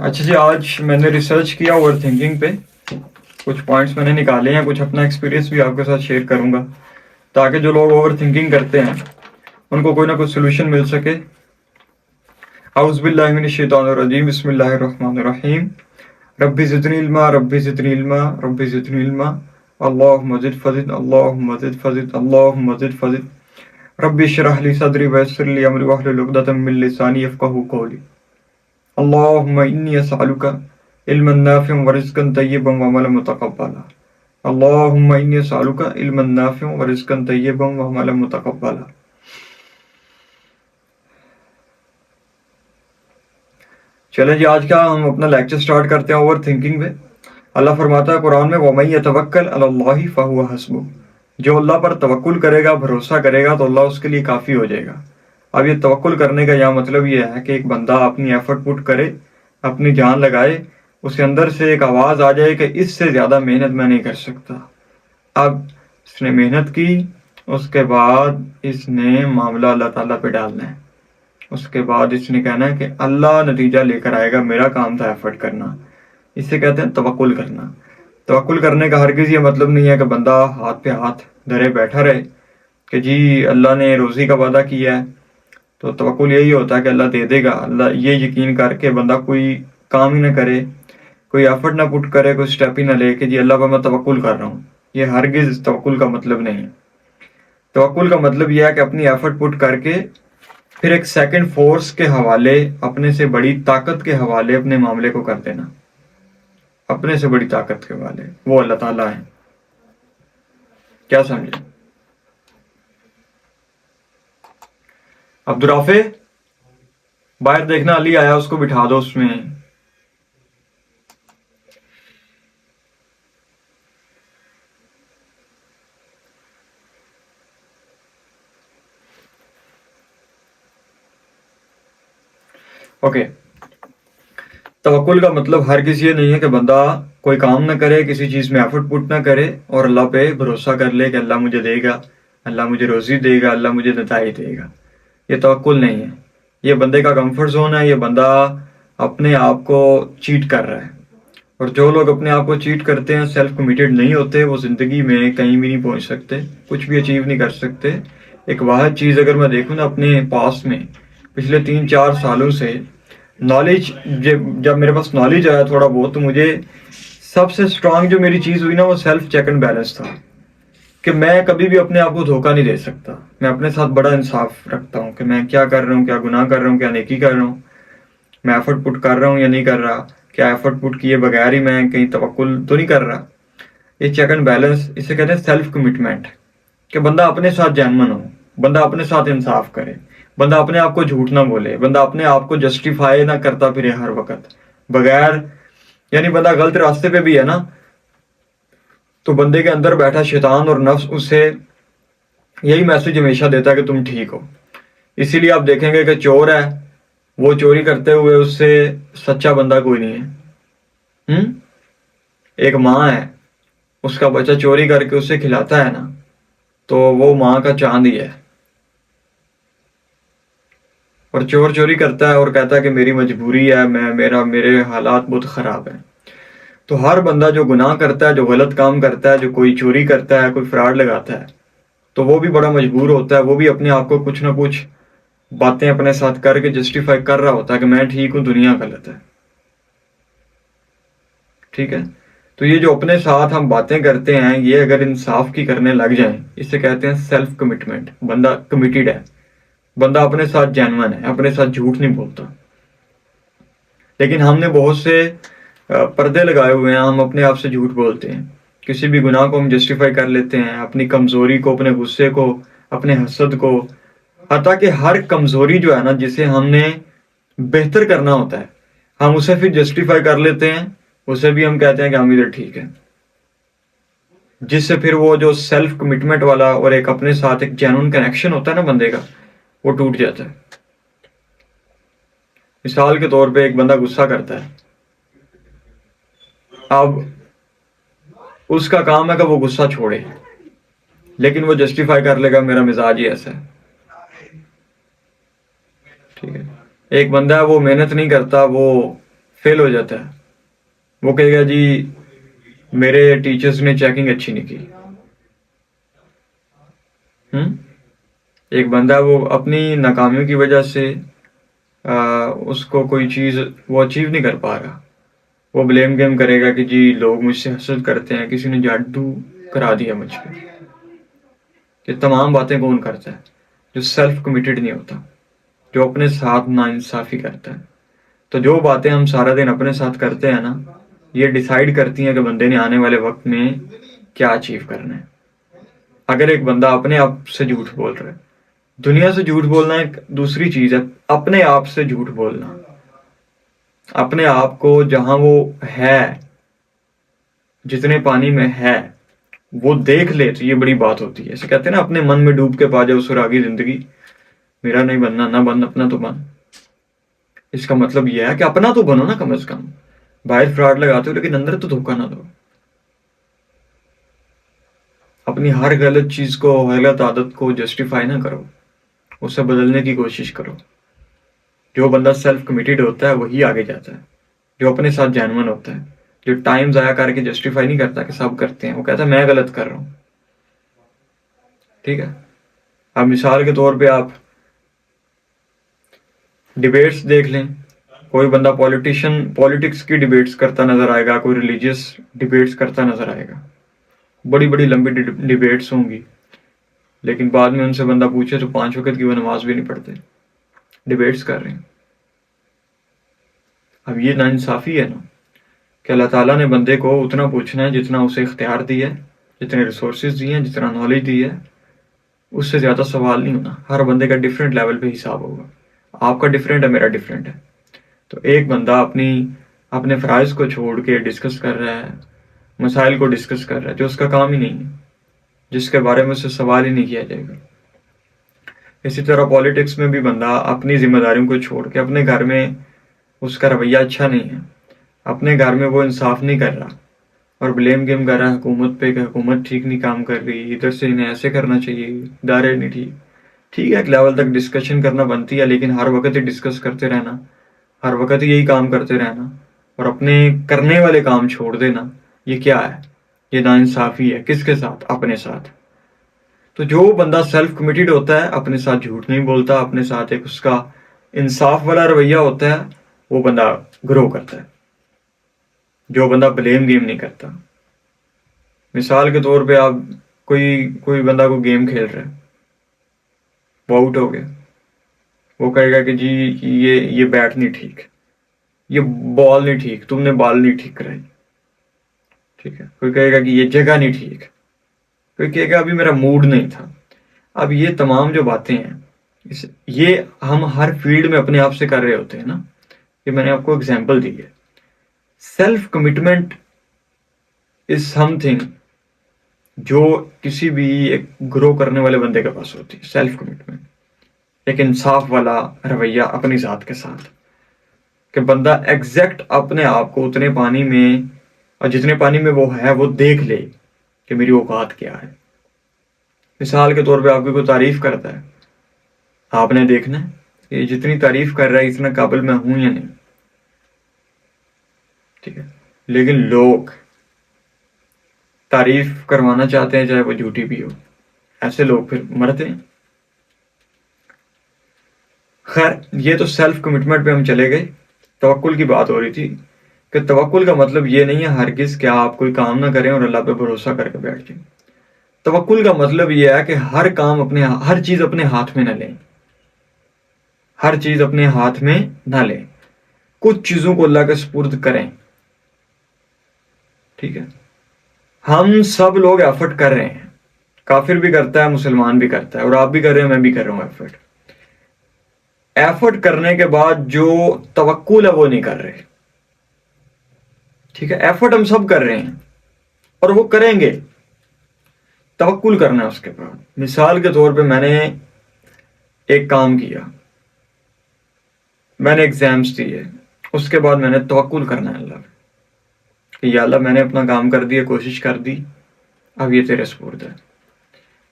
اچھا جی، آج میں نے ریسرچ کیا اوور تھنکنگ پہ. کچھ پوائنٹس میں نے نکالے ہیں، کچھ اپنا ایکسپیرینس بھی آپ کے ساتھ شیئر کروں گا تاکہ جو لوگ اوور تھنکنگ کرتے ہیں ان کو کوئی نہ کوئی سولوشن مل سکے. اعوذ باللہ من الشیطان الرجیم، بسم اللہ الرحمن الرحیم. ربی زدنی علما، ربی زدنی علما، ربی زدنی علما. اللہم زد فزد، اللہم زد فزد، اللہم زد فزد. ربی اشرح لی صدری ویسر لی امری واحلل عقدۃ من لسانی یفقہوا قولی. اللہم انی اسألک علما نافعا ورزقا طیبا وعملا متقبلا. اللہم انی اسألک علما نافعا ورزقا طیبا وعملا متقبلا. چلیں جی، آج کا ہم اپنا لیکچر سٹارٹ کرتے ہیں اوور تھنکنگ پہ. اللہ فرماتا ہے قرآن میں وَمَن يَتَوَكَّلْ عَلَى اللَّهِ فَهُوَ حَسْبُهُ. جو اللہ پر توکل کرے گا، بھروسہ کرے گا تو اللہ اس کے لیے کافی ہو جائے گا. اب یہ توکل کرنے کا یہاں مطلب یہ ہے کہ ایک بندہ اپنی ایفرٹ پٹ کرے، اپنی جان لگائے، اس کے اندر سے ایک آواز آ جائے کہ اس سے زیادہ محنت میں نہیں کر سکتا. اب اس نے محنت کی، اس کے بعد اس نے معاملہ اللہ تعالیٰ پہ ڈالنا ہے. اس کے بعد اس نے کہنا ہے کہ اللہ نتیجہ لے کر آئے گا، میرا کام تھا ایفرٹ کرنا. اسے کہتے ہیں توکل کرنا. توکل کرنے کا ہرگز یہ مطلب نہیں ہے کہ بندہ ہاتھ پہ ہاتھ دھرے بیٹھا رہے کہ جی اللہ نے روزی کا وعدہ کیا ہے تو توکل یہی ہوتا ہے کہ اللہ دے دے گا. اللہ یہ یقین کر کے بندہ کوئی کام ہی نہ کرے، کوئی ایفرٹ نہ پٹ کرے، کوئی سٹیپ ہی نہ لے کہ جی اللہ پر میں توکل کر رہا ہوں. یہ ہرگز توکل کا مطلب نہیں. توکل کا مطلب یہ ہے کہ اپنی ایفرٹ پٹ کر کے پھر ایک سیکنڈ فورس کے حوالے، اپنے سے بڑی طاقت کے حوالے اپنے معاملے کو کر دینا. اپنے سے بڑی طاقت کے والے وہ اللہ تعالیٰ ہیں. کیا سمجھے؟ عبدالرافع باہر دیکھنا، علی آیا، اس کو بٹھا دو اس میں. اوکے، توکل کا مطلب ہرگز یہ نہیں ہے کہ بندہ کوئی کام نہ کرے، کسی چیز میں ایفرٹ پٹ نہ کرے اور اللہ پہ بھروسہ کر لے کہ اللہ مجھے دے گا، اللہ مجھے روزی دے گا، اللہ مجھے نتائج دے گا. یہ توکل نہیں ہے. یہ بندے کا کمفرٹ زون ہے. یہ بندہ اپنے آپ کو چیٹ کر رہا ہے. اور جو لوگ اپنے آپ کو چیٹ کرتے ہیں، سیلف کمیٹڈ نہیں ہوتے، وہ زندگی میں کہیں بھی نہیں پہنچ سکتے، کچھ بھی اچیو نہیں کر سکتے. ایک واحد چیز اگر میں دیکھوں نا اپنے پاس میں پچھلے 3-4 سالوں سے نالج، جب میرے پاس نالج آیا تھوڑا بہت، تو مجھے سب سے اسٹرانگ جو میری چیز ہوئی نا وہ سیلف چیک اینڈ بیلنس تھا کہ میں کبھی بھی اپنے آپ کو دھوکہ نہیں دے سکتا. میں اپنے ساتھ بڑا انصاف رکھتا ہوں کہ میں کیا کر رہا ہوں، کیا گناہ کر رہا ہوں، کیا نیکی کر رہا ہوں، میں ایفرٹ پٹ کر رہا ہوں یا نہیں کر رہا، کیا ایفرٹ پٹ کیے بغیر ہی میں کہیں توکل تو نہیں کر رہا. یہ چیک اینڈ بیلنس، اسے کہتے ہیں سیلف کمٹمنٹ، کہ بندہ اپنے ساتھ جینون ہو، بندہ اپنے ساتھ انصاف کرے، بندہ اپنے آپ کو جھوٹ نہ بولے، بندہ اپنے آپ کو جسٹیفائی نہ کرتا پھرے ہر وقت بغیر، یعنی بندہ غلط راستے پہ بھی ہے نا تو بندے کے اندر بیٹھا شیطان اور نفس اسے یہی میسج ہمیشہ دیتا ہے کہ تم ٹھیک ہو. اسی لیے آپ دیکھیں گے کہ چور ہے، وہ چوری کرتے ہوئے اس سے سچا بندہ کوئی نہیں ہے. ایک ماں ہے، اس کا بچہ چوری کر کے اسے کھلاتا ہے نا تو وہ ماں کا چاند ہی ہے. اور چور چوری کرتا ہے اور کہتا ہے کہ میری مجبوری ہے، میرے حالات بہت خراب ہیں. تو ہر بندہ جو گناہ کرتا ہے، جو غلط کام کرتا ہے، جو کوئی چوری کرتا ہے، کوئی فراڈ لگاتا ہے، تو وہ بھی بڑا مجبور ہوتا ہے. وہ بھی اپنے آپ کو کچھ نہ کچھ باتیں اپنے ساتھ کر کے جسٹیفائی کر رہا ہوتا ہے کہ میں ٹھیک ہوں، دنیا غلط ہے. ٹھیک ہے، تو یہ جو اپنے ساتھ ہم باتیں کرتے ہیں، یہ اگر انصاف کی کرنے لگ جائیں، اسے کہتے ہیں سیلف کمٹمنٹ. بندہ کمیٹیڈ ہے، بندہ اپنے ساتھ جینون ہے، اپنے ساتھ جھوٹ نہیں بولتا. لیکن ہم نے بہت سے پردے لگائے ہوئے ہیں، ہم اپنے آپ سے جھوٹ بولتے ہیں، کسی بھی گناہ کو ہم جسٹیفائی کر لیتے ہیں، اپنی کمزوری کو، اپنے غصے کو، اپنے حسد کو، حتیٰ کہ ہر کمزوری جو ہے نا جسے ہم نے بہتر کرنا ہوتا ہے، ہم اسے پھر جسٹیفائی کر لیتے ہیں، اسے بھی ہم کہتے ہیں کہ ہم ادھر ٹھیک ہے. جس سے پھر وہ جو سیلف کمٹمنٹ والا اور ایک اپنے ساتھ ایک جینون کنیکشن ہوتا ہے نا بندے کا، وہ ٹوٹ جاتا ہے. مثال کے طور پہ ایک بندہ غصہ کرتا ہے، اب اس کا کام ہے کہ وہ غصہ چھوڑے، لیکن وہ جسٹیفائی کر لے گا میرا مزاج ہی ایسا ہے. ٹھیک ہے، ایک بندہ ہے وہ محنت نہیں کرتا، وہ فیل ہو جاتا ہے، وہ کہے گا جی میرے ٹیچرز نے چیکنگ اچھی نہیں کی. ایک بندہ وہ اپنی ناکامیوں کی وجہ سے اس کو کوئی چیز وہ اچیو نہیں کر پا رہا، وہ بلیم گیم کرے گا کہ جی لوگ مجھ سے حسد کرتے ہیں، کسی نے جادو کرا دیا مجھ پہ. یہ تمام باتیں کون کرتا ہے؟ جو سیلف کمیٹڈ نہیں ہوتا، جو اپنے ساتھ ناانصافی کرتا ہے. تو جو باتیں ہم سارا دن اپنے ساتھ کرتے ہیں نا، یہ ڈیسائیڈ کرتی ہیں کہ بندے نے آنے والے وقت میں کیا اچیو کرنا ہے. اگر ایک بندہ اپنے آپ سے جھوٹ بول رہا ہے، دنیا سے جھوٹ بولنا ایک دوسری چیز ہے، اپنے آپ سے جھوٹ بولنا، اپنے آپ کو جہاں وہ ہے، جتنے پانی میں ہے وہ دیکھ لے تو یہ بڑی بات ہوتی ہے. ایسے کہتے ہیں نا، اپنے من میں ڈوب کے پا جاؤ سراغی زندگی، میرا نہیں بننا، نہ بن اپنا تو بن. اس کا مطلب یہ ہے کہ اپنا تو بنو نا، کم از کم. باہر فراڈ لگاتے ہو لیکن اندر تو دھوکہ نہ دو. اپنی ہر غلط چیز کو، غلط عادت کو جسٹیفائی نہ کرو، اسے بدلنے کی کوشش کرو. جو بندہ سیلف کمیٹڈ ہوتا ہے وہی آگے جاتا ہے، جو اپنے ساتھ جینون ہوتا ہے، جو ٹائم ضائع کر کے جسٹیفائی نہیں کرتا کہ سب کرتے ہیں، وہ کہتا ہے میں غلط کر رہا ہوں. ٹھیک ہے. اب مثال کے طور پہ آپ ڈیبیٹس دیکھ لیں، کوئی بندہ پولیٹکس کی ڈیبیٹس کرتا نظر آئے گا، کوئی ریلیجیس ڈیبیٹس کرتا نظر آئے گا، بڑی بڑی لمبی ڈیبیٹس ہوں گی، لیکن بعد میں ان سے بندہ پوچھے تو 5 وقت کی وہ نماز بھی نہیں پڑھتے، ڈیبیٹس کر رہے ہیں. اب یہ ناانصافی ہے نا، کہ اللہ تعالیٰ نے بندے کو اتنا پوچھنا ہے جتنا اسے اختیار دیا ہے، جتنے ریسورسز دیے ہیں، جتنا نالج دی ہے، اس سے زیادہ سوال نہیں ہونا. ہر بندے کا ڈفرینٹ لیول پہ حساب ہوگا. آپ کا ڈفرینٹ ہے، میرا ڈفرینٹ ہے. تو ایک بندہ اپنے فرائض کو چھوڑ کے ڈسکس کر رہا ہے، مسائل کو ڈسکس کر رہا ہے جو اس کا کام ہی نہیں ہے، جس کے بارے میں اس سے سوال ہی نہیں کیا جائے گا. اسی طرح پالیٹکس میں بھی بندہ اپنی ذمہ داریوں کو چھوڑ کے، اپنے گھر میں اس کا رویہ اچھا نہیں ہے، اپنے گھر میں وہ انصاف نہیں کر رہا اور بلیم گیم کر رہا ہے حکومت پہ کہ حکومت ٹھیک نہیں کام کر رہی، ادھر سے انہیں ایسے کرنا چاہیے، ادارے نہیں ٹھیک. ٹھیک ہے، ایک لیول تک ڈسکشن کرنا بنتی ہے، لیکن ہر وقت ہی ڈسکس کرتے رہنا، ہر وقت ہی یہی کام کرتے رہنا اور اپنے کرنے والے کام چھوڑ دینا، یہ کیا ہے؟ یہ ناانصافی ہے. کس کے ساتھ؟ اپنے ساتھ. تو جو بندہ سیلف کمیٹڈ ہوتا ہے، اپنے ساتھ جھوٹ نہیں بولتا، اپنے ساتھ ایک اس کا انصاف والا رویہ ہوتا ہے، وہ بندہ گرو کرتا ہے. جو بندہ بلیم گیم نہیں کرتا. مثال کے طور پہ آپ کوئی بندہ کو گیم کھیل رہا ہے، وہ آؤٹ ہو گیا، وہ کہے گا کہ جی یہ بیٹ نہیں ٹھیک، یہ بال نہیں ٹھیک، تم نے بال نہیں ٹھیک کرائی. ٹھیک ہے. کوئی کہے گا کہ یہ جگہ نہیں ٹھیک، کوئی کہے گا ابھی میرا موڈ نہیں تھا. اب یہ تمام جو باتیں ہیں، یہ ہم ہر فیلڈ میں اپنے آپ سے کر رہے ہوتے ہیں نا. یہ میں نے آپ کو اگزامپل دی ہے. Self commitment is some thing جو کسی بھی ایک گرو کرنے والے بندے کے پاس ہوتی ہے. سیلف کمٹمنٹ ایک انصاف والا رویہ اپنی ذات کے ساتھ، کہ بندہ ایگزیکٹ اپنے آپ کو اتنے پانی میں، اور جتنے پانی میں وہ ہے، وہ دیکھ لے کہ میری اوقات کیا ہے. مثال کے طور پہ آپ کی کوئی تعریف کرتا ہے، آپ نے دیکھنا ہے کہ یہ جتنی تعریف کر رہا ہے اتنا قابل میں ہوں یا نہیں. ٹھیک ہے. لیکن لوگ تعریف کروانا چاہتے ہیں چاہے وہ جھوٹی بھی ہو، ایسے لوگ پھر مرتے ہیں. خیر، یہ تو سیلف کمٹمنٹ پہ ہم چلے گئے. توکل کی بات ہو رہی تھی کہ توکل کا مطلب یہ نہیں ہے ہرگز کہ آپ کوئی کام نہ کریں اور اللہ پہ بھروسہ کر کے بیٹھ جائیں. توکل کا مطلب یہ ہے کہ ہر چیز اپنے ہاتھ میں نہ لیں، ہر چیز اپنے ہاتھ میں نہ لیں، کچھ چیزوں کو اللہ کے سپرد کریں. ٹھیک ہے. ہم سب لوگ ایفرٹ کر رہے ہیں، کافر بھی کرتا ہے، مسلمان بھی کرتا ہے، اور آپ بھی کر رہے ہیں، میں بھی کر رہا ہوں. ایفرٹ کرنے کے بعد جو توکل ہے وہ نہیں کر رہے. ٹھیک ہے. ایفرٹ ہم سب کر رہے ہیں اور وہ کریں گے، توکل کرنا ہے اس کے بعد. مثال کے طور پہ میں نے ایک کام کیا، میں نے ایگزامس دیے، اس کے بعد میں نے توکل کرنا ہے اللہ کہ یا اللہ میں نے اپنا کام کر دیا، کوشش کر دی، اب یہ تیرے سپرد ہے.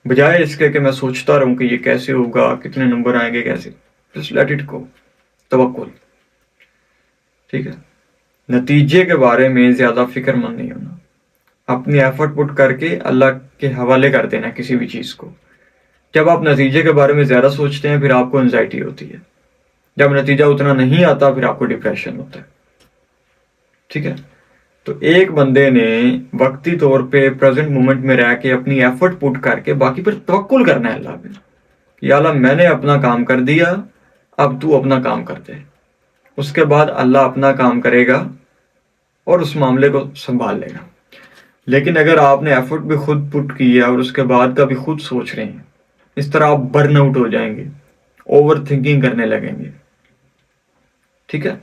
بجائے اس کے کہ میں سوچتا رہوں کہ یہ کیسے ہوگا، کتنے نمبر آئیں گے، کیسے، just let it go. توکل. ٹھیک ہے. نتیجے کے بارے میں زیادہ فکر مند نہیں ہونا، اپنی ایفرٹ پٹ کر کے اللہ کے حوالے کر دینا کسی بھی چیز کو۔ جب آپ نتیجے کے بارے میں زیادہ سوچتے ہیں پھر آپ کو انزائٹی ہوتی ہے، جب نتیجہ اتنا نہیں آتا پھر آپ کو ڈپریشن ہوتا ہے، ٹھیک ہے؟ تو ایک بندے نے وقتی طور پہ پریزنٹ مومنٹ میں رہ کے اپنی ایفرٹ پٹ کر کے باقی پھر توکل کرنا ہے اللہ پہ، یا اللہ میں نے اپنا کام کر دیا، اب تو اپنا کام کر دے، اس کے بعد اللہ اپنا کام کرے گا اور اس معاملے کو سنبھال لے گا۔ لیکن اگر آپ نے ایفرٹ بھی خود پٹ کی ہے اور اس کے بعد کا بھی خود سوچ رہے ہیں، اس طرح آپ برن آؤٹ ہو جائیں گے، اوور تھنکنگ کرنے لگیں گے، ٹھیک ہے؟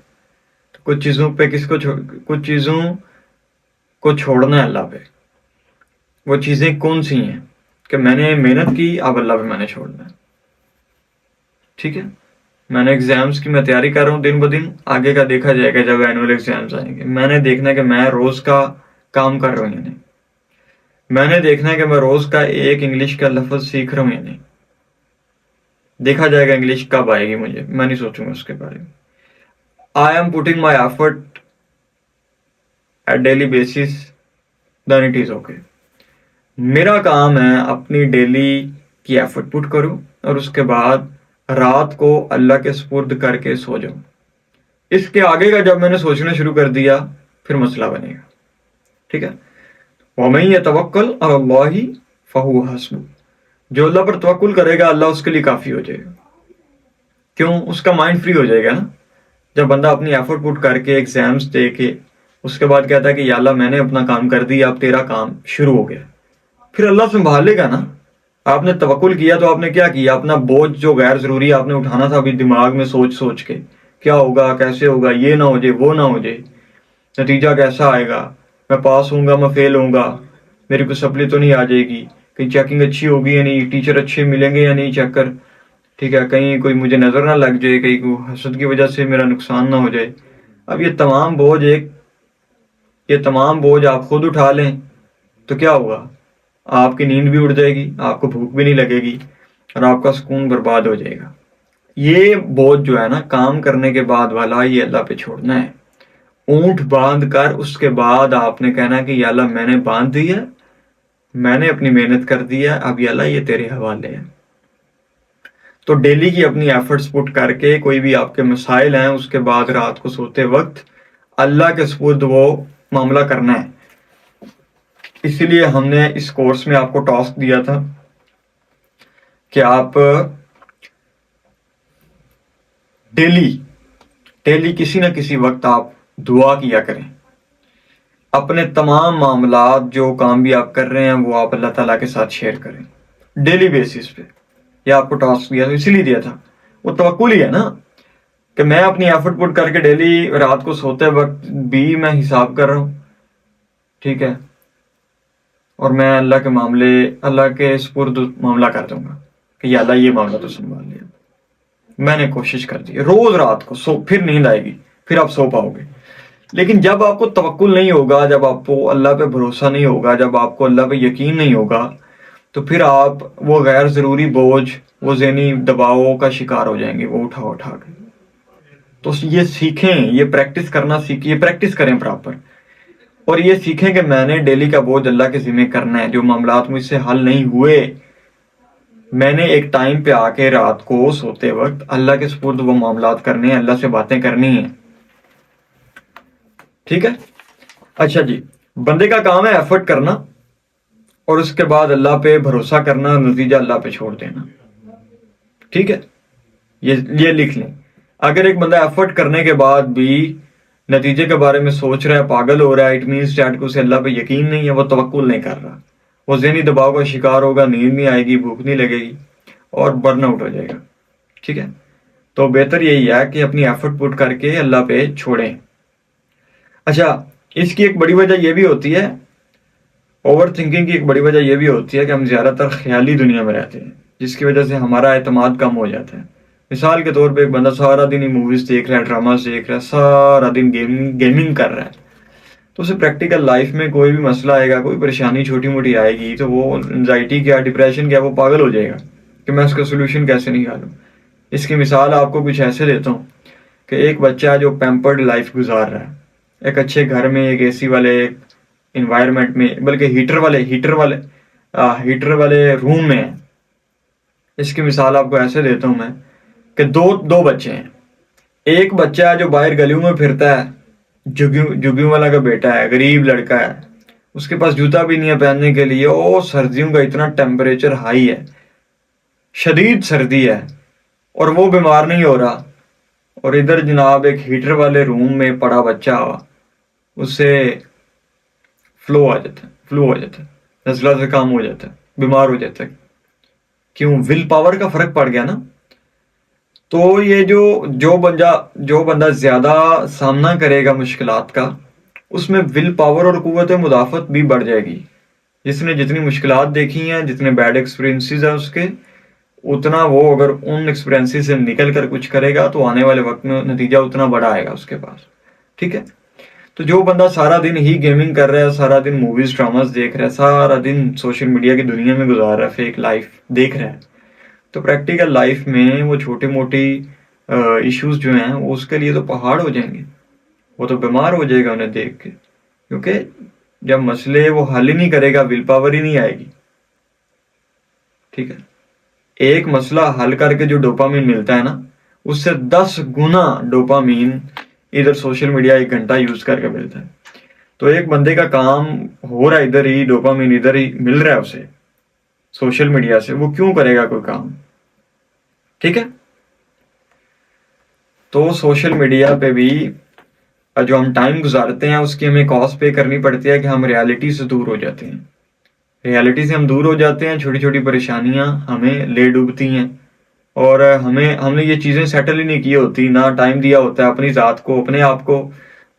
تو کچھ چیزوں پہ کچھ چیزوں کو چھوڑنا ہے اللہ پہ۔ وہ چیزیں کون سی ہیں کہ میں نے محنت کی، اب اللہ پہ میں نے چھوڑنا ہے، ٹھیک ہے؟ میں نے ایگزامز کی میں تیاری کر رہا ہوں دن بدن، آگے کا دیکھا جائے گا جب اینول ایگزامز آئیں گے۔ میں نے دیکھنا ہے کہ میں روز کا کام کر رہا ہوں یا نہیں، میں نے دیکھنا ہے کہ میں روز کا ایک انگلش کا لفظ سیکھ رہا ہوں یا نہیں، دیکھا جائے گا انگلش کب آئے گی مجھے، میں نہیں سوچوں گا اس کے بارے میں۔ I am putting my effort at daily basis then it is okay. میرا کام ہے اپنی ڈیلی کی ایفرٹ پٹ کروں اور اس کے بعد رات کو اللہ کے سپرد کر کے سو جاؤں۔ اس کے آگے کا جب میں نے سوچنا شروع کر دیا پھر مسئلہ بنے گا، ٹھیک ہے؟ وَمَن يَتَوَكَّلْ عَلَى اللَّهِ فَهُوَ حَسْبُهُ، جو اللہ پر توکل کرے گا اللہ اس کے لیے کافی ہو جائے گا۔ کیوں؟ اس کا مائنڈ فری ہو جائے گا نا، جب بندہ اپنی ایفرٹ پٹ کر کے ایگزامز دے کے اس کے بعد کہتا ہے کہ یا اللہ میں نے اپنا کام کر دیا، اب تیرا کام شروع ہو گیا، پھر اللہ سنبھالے گا نا۔ آپ نے توکل کیا تو آپ نے کیا کیا؟ اپنا بوجھ جو غیر ضروری آپ نے اٹھانا تھا ابھی دماغ میں سوچ کے کیا ہوگا، کیسے ہوگا، یہ نہ ہو جائے، وہ نہ ہو جائے، نتیجہ کیسا آئے گا، میں پاس ہوں گا، میں فیل ہوں گا، میری کوئی سپلی تو نہیں آ جائے گی، کہیں چیکنگ اچھی ہوگی یا نہیں، ٹیچر اچھے ملیں گے یا نہیں چیک کر، ٹھیک ہے، کہیں کوئی مجھے نظر نہ لگ جائے، کہیں کوئی حسد کی وجہ سے میرا نقصان نہ ہو جائے۔ اب یہ تمام بوجھ آپ خود اٹھا لیں تو کیا ہوگا؟ آپ کی نیند بھی اڑ جائے گی، آپ کو بھوک بھی نہیں لگے گی اور آپ کا سکون برباد ہو جائے گا۔ یہ بوجھ جو ہے نا کام کرنے کے بعد والا، یہ اللہ پہ چھوڑنا ہے۔ اونٹ باندھ کر اس کے بعد آپ نے کہنا کہ یا اللہ میں نے باندھ دیا، میں نے اپنی محنت کر دیا، اب یا اللہ یہ تیرے حوالے ہے۔ تو ڈیلی کی اپنی ایفرٹس پٹ کر کے کوئی بھی آپ کے مسائل ہیں اس کے بعد رات کو سوتے وقت اللہ کے سپرد وہ معاملہ کرنا ہے۔ اسی لیے ہم نے اس کورس میں آپ کو ٹاسک دیا تھا کہ آپ ڈیلی کسی نہ کسی وقت آپ دعا کیا کریں، اپنے تمام معاملات جو کام بھی آپ کر رہے ہیں وہ آپ اللہ تعالیٰ کے ساتھ شیئر کریں ڈیلی بیسس پہ۔ یہ آپ کو ٹاسک دیا تھا، اسی لیے دیا تھا، وہ توکل ہی ہے نا کہ میں اپنی ایفرٹ پٹ کر کے ڈیلی رات کو سوتے وقت بھی میں حساب کر رہا ہوں، ٹھیک ہے، اور میں اللہ کے سپرد معاملہ کر دوں گا کہ یا اللہ یہ معاملہ تو سنبھال لیا، میں نے کوشش کر دی۔ روز رات کو پھر نیند آئے گی، پھر آپ سو پاؤ گے۔ لیکن جب آپ کو توکل نہیں ہوگا، جب آپ کو اللہ پہ بھروسہ نہیں ہوگا، جب آپ کو اللہ پہ یقین نہیں ہوگا، تو پھر آپ وہ غیر ضروری بوجھ، وہ ذہنی دباؤ کا شکار ہو جائیں گے، وہ اٹھا کے۔ تو یہ سیکھیں، یہ پریکٹس کرنا سیکھیں، یہ پریکٹس کریں پراپر، اور یہ سیکھیں کہ میں نے ڈیلی کا بوجھ اللہ کے ذمہ کرنا ہے۔ جو معاملات مجھ سے حل نہیں ہوئے، میں نے ایک ٹائم پہ آ کے رات کو سوتے وقت اللہ کے سپرد وہ معاملات کرنے ہیں، اللہ سے باتیں کرنی ہیں، ٹھیک ہے؟ اچھا جی، بندے کا کام ہے ایفرٹ کرنا اور اس کے بعد اللہ پہ بھروسہ کرنا، نتیجہ اللہ پہ چھوڑ دینا، ٹھیک ہے؟ یہ لکھ لیں۔ اگر ایک بندہ ایفرٹ کرنے کے بعد بھی نتیجے کے بارے میں سوچ رہا ہے، پاگل ہو رہا ہے، اٹ مینس دیٹ کہ اسے اللہ پہ یقین نہیں ہے، وہ توکل نہیں کر رہا، وہ ذہنی دباؤ کا شکار ہوگا، نیند نہیں آئے گی، بھوک نہیں لگے گی اور برن آؤٹ ہو جائے گا، ٹھیک ہے؟ تو بہتر یہی ہے کہ اپنی ایفرٹ پٹ کر کے اللہ پہ چھوڑیں۔ اچھا، اس کی ایک بڑی وجہ یہ بھی ہوتی ہے، اوور تھنکنگ کی ایک بڑی وجہ یہ بھی ہوتی ہے کہ ہم زیادہ تر خیالی دنیا میں رہتے ہیں، جس کی وجہ سے ہمارا اعتماد کم ہو جاتا ہے۔ مثال کے طور پہ ایک بندہ سارا دن ہی موویز دیکھ رہا ہے، ڈراماز دیکھ رہا ہے، سارا دن گیمنگ کر رہا ہے، تو اسے پریکٹیکل لائف میں کوئی بھی مسئلہ آئے گا، کوئی پریشانی چھوٹی موٹی آئے گی تو وہ انزائٹی کیا، ڈپریشن کیا، وہ پاگل ہو جائے گا کہ میں اس کا سولوشن کیسے نکالوں۔ اس کی مثال آپ کو کچھ ایسے دیتا ہوں کہ ایک بچہ جو پیمپرڈ لائف گزار رہا ہے، ایک اچھے گھر میں، ایک AC والے انوائرمنٹ میں، بلکہ ہیٹر والے روم میں ہے. اس کی مثال آپ کو ایسے دیتا ہوں میں کہ دو بچے ہیں. ایک بچہ ہے جو باہر گلیوں میں پھرتا ہے، جگیوں والا کا بیٹا ہے، غریب لڑکا ہے، اس کے پاس جوتا بھی نہیں ہے پہننے کے لیے، اور سردیوں کا اتنا ٹیمپریچر ہائی ہے، شدید سردی ہے، اور وہ بیمار نہیں ہو رہا. اور ادھر جناب ایک ہیٹر والے روم میں پڑا بچہ ہوا، اس سے فلو ہو جاتا ہے، نزلہ زکام ہو جاتا ہے، بیمار ہو جاتا ہے. کیوں؟ ول پاور کا فرق پڑ گیا نا. تو یہ جو بندہ زیادہ سامنا کرے گا مشکلات کا، اس میں ول پاور اور قوت مدافعت بھی بڑھ جائے گی. جس نے جتنی مشکلات دیکھی ہیں، جتنے بیڈ ایکسپیرینسز ہیں اس کے، اتنا وہ اگر ان ایکسپیرینسز سے نکل کر کچھ کرے گا تو آنے والے وقت میں نتیجہ اتنا بڑا آئے گا اس کے پاس. ٹھیک ہے. تو جو بندہ سارا دن ہی گیمنگ کر رہا ہے، سارا دن موویز ڈراماز دیکھ رہا ہے، سارا دن سوشل میڈیا کی دنیا میں گزار رہا ہے، فیک لائف دیکھ رہا ہے، تو پریکٹیکل لائف میں وہ چھوٹی موٹی ایشوز جو ہیں وہ اس کے لیے تو پہاڑ ہو جائیں گے. وہ تو بیمار ہو جائے گا انہیں دیکھ کے، کیونکہ جب مسئلے وہ حل ہی نہیں کرے گا، ول پاور ہی نہیں آئے گی. ٹھیک ہے. ایک مسئلہ حل کر کے جو ڈوپامین ملتا ہے نا، اس سے 10 گنا ڈوپامین ادھر سوشل میڈیا 1 گھنٹہ یوز کر کے ملتا ہے. تو ایک بندے کا کام ہو رہا ہے ادھر ہی، ڈوپامین ادھر ہی مل رہا ہے اسے سوشل میڈیا سے، وہ کیوں کرے گا کوئی کام؟ ٹھیک ہے. تو سوشل میڈیا پہ بھی جو ہم ٹائم گزارتے ہیں اس کی ہمیں کاسٹ پے کرنی پڑتی ہے کہ ہم ریالٹی سے دور ہو جاتے ہیں. ریالٹی سے ہم دور ہو جاتے ہیں، چھوٹی چھوٹی پریشانیاں ہمیں لے ڈوبتی ہیں، اور ہم نے یہ چیزیں سیٹل ہی نہیں کی ہوتی، نہ ٹائم دیا ہوتا ہے اپنی ذات کو، اپنے آپ کو،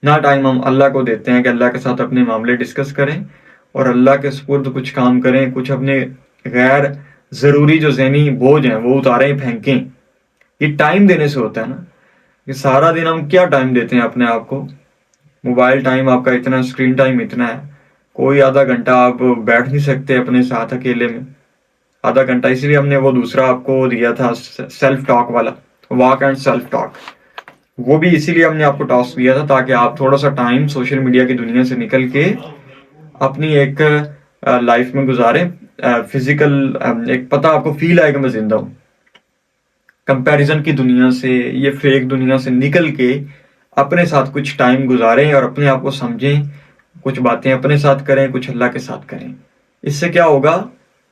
نہ ٹائم ہم اللہ کو دیتے ہیں کہ اللہ کے ساتھ اپنے معاملے ڈسکس کریں اور اللہ کے سپرد کچھ کام کریں، کچھ اپنے غیر ضروری جو ذہنی بوجھ ہیں وہ اتاریں، پھینکیں. یہ ٹائم دینے سے ہوتا ہے نا. کہ سارا دن ہم کیا ٹائم دیتے ہیں اپنے آپ کو؟ موبائل ٹائم آپ کا اتنا، اسکرین ٹائم اتنا ہے، کوئی آدھا گھنٹہ آپ بیٹھ نہیں سکتے اپنے ساتھ اکیلے میں. آدھا گھنٹہ اسی لیے ہم نے وہ دوسرا آپ کو دیا تھا سیلف ٹاک والا، واک اینڈ سیلف ٹاک. وہ بھی اسی لیے ہم نے آپ کو ٹاسک دیا تھا تاکہ آپ تھوڑا سا ٹائم سوشل میڈیا کی دنیا سے نکل کے اپنی ایک لائف میں گزاریں. فزیکل ایک پتہ آپ کو فیل آئے کہ میں زندہ ہوں. کمپیریزن کی دنیا سے، یہ فیک دنیا سے نکل کے اپنے ساتھ کچھ ٹائم گزاریں اور اپنے آپ کو سمجھیں، کچھ باتیں اپنے ساتھ کریں، کچھ اللہ کے ساتھ کریں. اس سے کیا ہوگا؟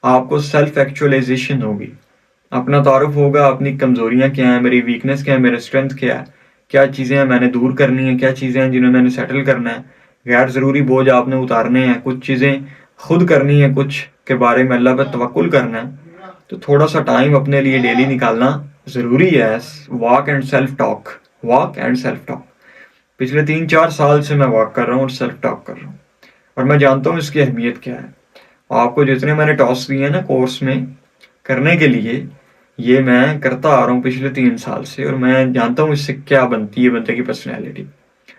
آپ کو سیلف ایکچولائزیشن ہوگی، اپنا تعارف ہوگا، اپنی کمزوریاں کیا ہیں، میری ویکنس کیا ہے، میرا اسٹرینتھ کیا ہے، کیا چیزیں ہیں میں نے دور کرنی ہیں، کیا چیزیں ہیں جنہیں میں نے سیٹل کرنا ہے، غیر ضروری بوجھ آپ نے اتارنے ہیں، کچھ چیزیں خود کرنی ہیں، کچھ کے بارے میں اللہ پہ توکل کرنا ہے. تو تھوڑا سا ٹائم اپنے لیے ڈیلی نکالنا ضروری ہے. Walk and self talk, walk and self talk. پچھلے 3-4 سال سے میں واک کر رہا ہوں اور سیلف ٹاک کر رہا ہوں، اور میں جانتا ہوں اس کی اہمیت کیا ہے. آپ کو جتنے میں نے ٹاسک دیے ہیں نا کورس میں کرنے کے لیے، یہ میں کرتا آ رہا ہوں پچھلے 3 سال سے، اور میں جانتا ہوں اس سے کیا بنتی ہے بندے کی پرسنالٹی.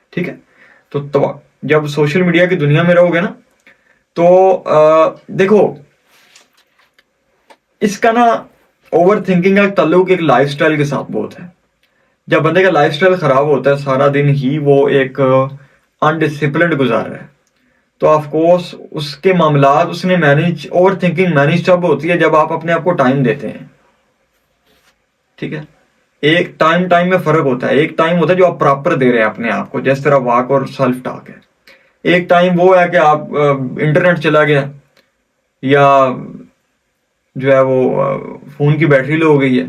ٹھیک ہے. تو جب سوشل میڈیا کی دنیا میں رہو گے نا، تو دیکھو اس کا نا اوور تھنکنگ کا تعلق ایک لائف سٹائل کے ساتھ بہت ہے. جب بندے کا لائف سٹائل خراب ہوتا ہے، سارا دن ہی وہ ایک انڈسپلنڈ گزار رہا ہے، تو آف کورس اس کے معاملات اس نے مینیج، اوور تھنکنگ مینیج تب ہوتی ہے جب آپ اپنے آپ کو ٹائم دیتے ہیں. ٹھیک ہے. ایک ٹائم میں فرق ہوتا ہے. ایک ٹائم ہوتا ہے جو آپ پراپر دے رہے ہیں اپنے آپ کو، جس طرح واک اور سیلف ٹاک ہے. ایک ٹائم وہ ہے کہ آپ انٹرنیٹ چلا گیا، یا جو ہے وہ فون کی بیٹری لو ہو گئی ہے،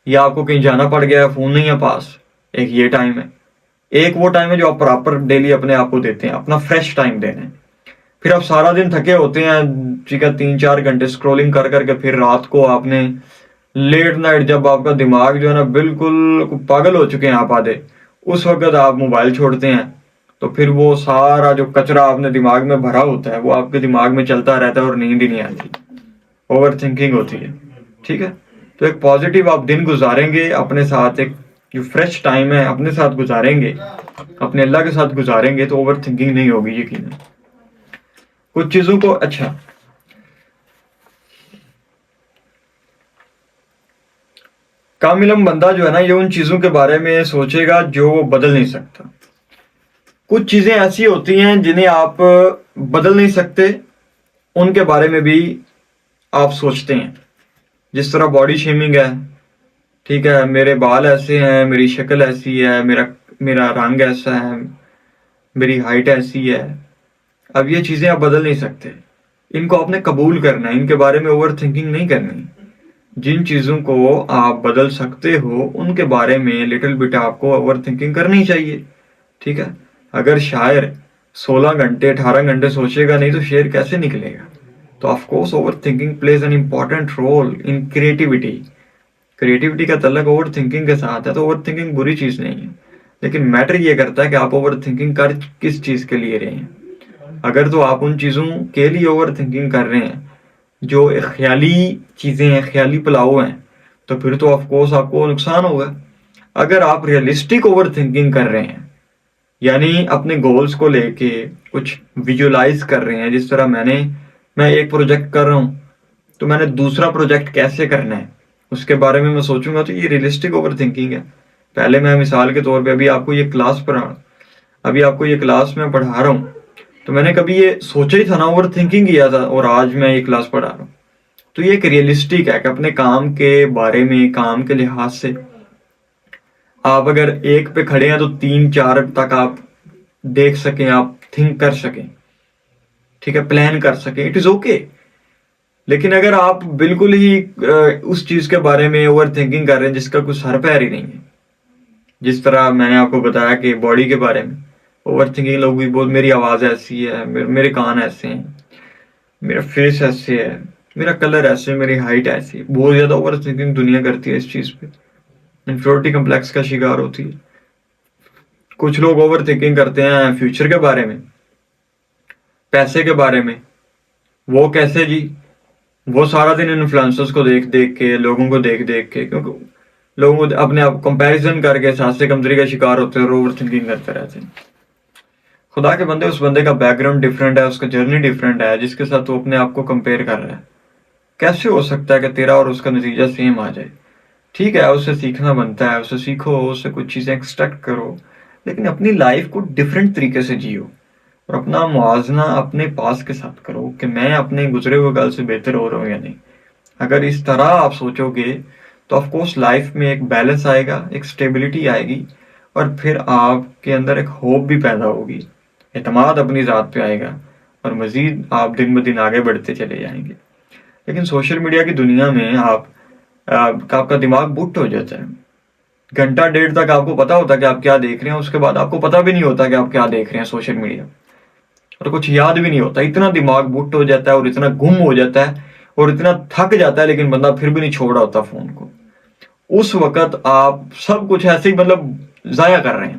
یا آپ کو کہیں جانا پڑ گیا، فون نہیں ہے پاس. ایک یہ ٹائم ہے. ایک وہ ٹائم ہے جو آپ پراپر ڈیلی اپنے آپ کو دیتے ہیں، اپنا فریش ٹائم دینا ہے. پھر آپ سارا دن تھکے ہوتے ہیں، ٹھیک ہے، 3-4 گھنٹے اسکرولنگ کر کر کے، پھر رات کو آپ نے لیٹ نائٹ جب آپ کا دماغ جو ہے نا بالکل پاگل ہو چکے ہیں آپ آدھے، اس وقت آپ موبائل چھوڑتے ہیں. تو پھر وہ سارا جو کچرا آپ نے دماغ میں بھرا ہوتا ہے وہ آپ کے دماغ میں چلتا رہتا ہے اور نیند ہی نہیں آتی، اوور تھنکنگ ہوتی ہے. ٹھیک ہے. تو ایک پازیٹیو آپ دن گزاریں گے اپنے ساتھ، ایک جو فریش ٹائم ہے اپنے ساتھ گزاریں گے، اپنے اللہ کے ساتھ گزاریں گے، تو اوور تھنکنگ نہیں ہوگی یقیناً. کچھ چیزوں کو، اچھا کامل بندہ جو ہے نا، یہ ان چیزوں کے بارے میں سوچے گا جو وہ بدل نہیں سکتا. کچھ چیزیں ایسی ہوتی ہیں جنہیں آپ بدل نہیں سکتے، ان کے بارے میں بھی آپ سوچتے ہیں. جس طرح باڈی شیمنگ ہے، ٹھیک ہے، میرے بال ایسے ہیں، میری شکل ایسی ہے، میرا رنگ ایسا ہے، میری ہائٹ ایسی ہے. اب یہ چیزیں آپ بدل نہیں سکتے، ان کو آپ نے قبول کرنا ہے، ان کے بارے میں اوور تھنکنگ نہیں کرنی. جن چیزوں کو آپ بدل سکتے ہو ان کے بارے میں لٹل بٹ آپ کو اوور تھنکنگ کرنی چاہیے. ٹھیک ہے، اگر شاعر 16 گھنٹے 18 گھنٹے سوچے گا نہیں تو شعر کیسے نکلے گا؟ تو of course overthinking please an important role in creativity. Creativity کا تعلق اوور تھنکنگ کے ساتھ ہے، تو اوور تھنکنگ بری چیز نہیں ہے، لیکن میٹر یہ کرتا ہے کہ آپ اوور تھنکنگ کر کس چیز کے لیے رہے ہیں. اگر تو آپ ان چیزوں کے لیے اوور تھنکنگ کر رہے ہیں جو ایک خیالی چیزیں ہیں، خیالی پلاؤ ہیں، تو پھر تو آف کورس آپ کو نقصان ہوگا. اگر آپ ریئلسٹک اوور تھنکنگ کر رہے ہیں، یعنی اپنے گولز کو لے کے کچھ ویژولائز کر رہے ہیں، جس طرح میں ایک پروجیکٹ کر رہا ہوں تو میں نے دوسرا پروجیکٹ کیسے کرنا ہے اس کے بارے میں سوچوں گا، تو یہ ریئلسٹک اوور تھنکنگ ہے. پہلے میں مثال کے طور پہ ابھی آپ کو یہ کلاس میں پڑھا رہا ہوں، تو میں نے کبھی یہ سوچا ہی تھا نا، اوور تھنکنگ کیا تھا، اور آج میں یہ کلاس پڑھا رہا ہوں. تو یہ ایک ریئلسٹک ہے کہ اپنے کام کے بارے میں، کام کے لحاظ سے آپ اگر ایک پہ کھڑے ہیں تو 3 4 تک آپ دیکھ سکیں، آپ تھنک کر سکیں، ٹھیک ہے، پلان کر سکیں، اٹ از اوکے. لیکن اگر آپ بالکل ہی اس چیز کے بارے میں اوور تھنکنگ کر رہے ہیں جس کا کوئی سر پیر ہی نہیں ہے، جس طرح میں نے آپ کو بتایا کہ باڈی کے بارے میں اوور تھنکنگ لوگ بھی بہت، میری آواز ایسی ہے، میرے کان ایسے ہیں، میرا فیس ایسے ہے، میرا کلر ایسے، میری ہائٹ ایسی. بہت زیادہ اوور تھنکنگ دنیا کرتی ہے اس چیز پہ، انفیریٹی کمپلیکس کا شکار ہوتی ہے. کچھ لوگ اوور تھنکنگ کرتے ہیں فیوچر کے بارے میں، پیسے کے بارے میں. وہ کیسے جی؟ وہ سارا دن انفلوئنسرز کو دیکھ دیکھ کے، لوگوں کو دیکھ دیکھ کے، کیونکہ لوگوں کو اپنے آپ کمپیریزن کر کے سانس سے کمزوری کا شکار ہوتے ہیں اور اوور تھنکنگ کرتے رہتے ہیں. خدا کے بندے، اس بندے کا بیک گراؤنڈ ڈفرینٹ ہے، اس کا جرنی ڈفرینٹ ہے، جس کے ساتھ وہ اپنے آپ کو کمپیئر کر رہا ہے. کیسے ہو سکتا ہے کہ تیرا اور اس کا نتیجہ سیم آ جائے؟ ٹھیک ہے، اس سے سیکھنا بنتا ہے، اس سے سیکھو، اس سے کچھ چیزیں ایکسٹریکٹ کرو، لیکن اپنی لائف کو ڈفرینٹ طریقے سے جیو اور اپنا موازنہ اپنے پاس کے ساتھ کرو کہ میں اپنے گزرے ہوئے کل سے بہتر ہو رہا ہوں یا نہیں. اگر اس طرح آپ سوچو گے تو آف کورس لائف میں ایک بیلنس آئے گا، ایک اسٹیبلٹی آئے گی، اور پھر آپ کے اندر ایک ہوپ بھی پیدا ہوگی، اعتماد اپنی ذات پہ آئے گا، اور مزید آپ دن بدن آگے بڑھتے چلے جائیں گے. لیکن سوشل میڈیا کی دنیا میں آپ کا دماغ بٹ ہو جاتا ہے. گھنٹہ ڈیڑھ تک آپ کو پتا ہوتا ہے کہ آپ کیا دیکھ رہے ہیں، اس کے بعد آپ کو پتا بھی نہیں ہوتا کہ آپ کیا دیکھ رہے ہیں سوشل میڈیا، اور کچھ یاد بھی نہیں ہوتا. اتنا دماغ بٹ ہو جاتا ہے اور اتنا گم ہو جاتا ہے اور اتنا تھک جاتا ہے، لیکن بندہ پھر بھی نہیں چھوڑ رہا ہوتا فون کو. اس وقت آپ سب کچھ ایسے ہی ضائع کر رہے ہیں.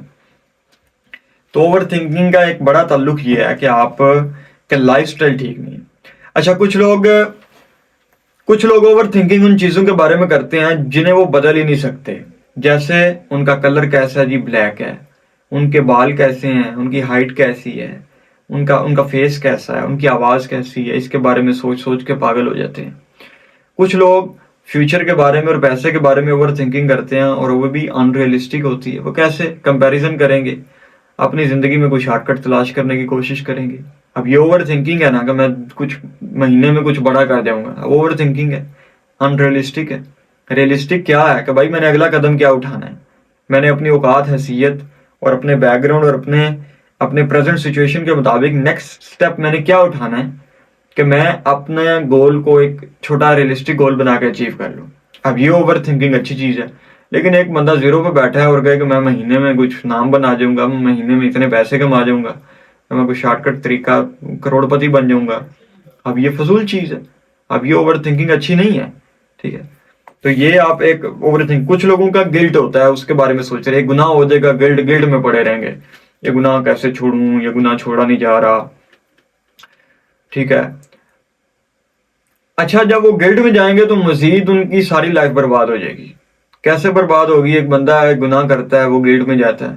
تو اوور تھنکنگ کا ایک بڑا تعلق یہ ہے کہ آپ کا لائف سٹائل ٹھیک نہیں ہے. اچھا، کچھ لوگ اوور تھنکنگ ان چیزوں کے بارے میں کرتے ہیں جنہیں وہ بدل ہی نہیں سکتے. جیسے ان کا کلر کیسا ہے جی، بلیک ہے، ان کے بال کیسے ہیں، ان کی ہائٹ کیسی ہے، ان کا فیس کیسا ہے، ان کی آواز کیسی ہے، اس کے بارے میں سوچ سوچ کے پاگل ہو جاتے ہیں. کچھ لوگ فیوچر کے بارے میں اور پیسے کے بارے میں اوور تھنکنگ کرتے ہیں، اور وہ بھی ان ریئلسٹک ہوتی ہے. وہ کیسے کمپیریزن کریں گے، اپنی زندگی میں کوئی شارٹ کٹ تلاش کرنے کی کوشش کریں گے. اب یہ اوور تھنکنگ ہے نا کہ میں کچھ مہینے میں کچھ بڑا کر جاؤں گا، اوور تھنکنگ ہے، ان ریئلسٹک ہے. ریئلسٹک کیا ہے کہ بھائی میں نے اگلا قدم کیا اٹھانا ہے، میں نے اپنی اوقات، حیثیت اور اپنے بیک گراؤنڈ اور اپنے پریزنٹ سچویشن کے مطابق نیکسٹ سٹیپ میں نے کیا اٹھانا ہے کہ میں اپنے گول کو ایک چھوٹا ریئلسٹک گول بنا کے اچیو کر لوں. اب یہ اوور تھنکنگ اچھی چیز ہے. لیکن ایک بندہ زیرو پہ بیٹھا ہے اور کہے کہ میں مہینے میں کچھ نام بنا جاؤں گا، میں مہینے میں اتنے پیسے کما جاؤں گا، میں کوئی شارٹ کٹ طریقہ کروڑ پتی بن جاؤں گا، اب یہ فضول چیز ہے. اب یہ اوور تھنکنگ اچھی نہیں ہے. ٹھیک ہے، تو یہ آپ ایک اوور تھنک. کچھ لوگوں کا گلٹ ہوتا ہے، اس کے بارے میں سوچ رہے گناہ ہو جائے گا، گلٹ میں پڑے رہیں گے، یہ گناہ کیسے چھوڑوں، یہ گناہ چھوڑا نہیں جا رہا. ٹھیک ہے، اچھا، جب وہ گلٹ میں جائیں گے تو مزید ان کی ساری لائف برباد ہو جائے گی. کیسے برباد ہوگی؟ ایک بندہ ہے، گناہ کرتا ہے، وہ گلٹ میں جاتا ہے،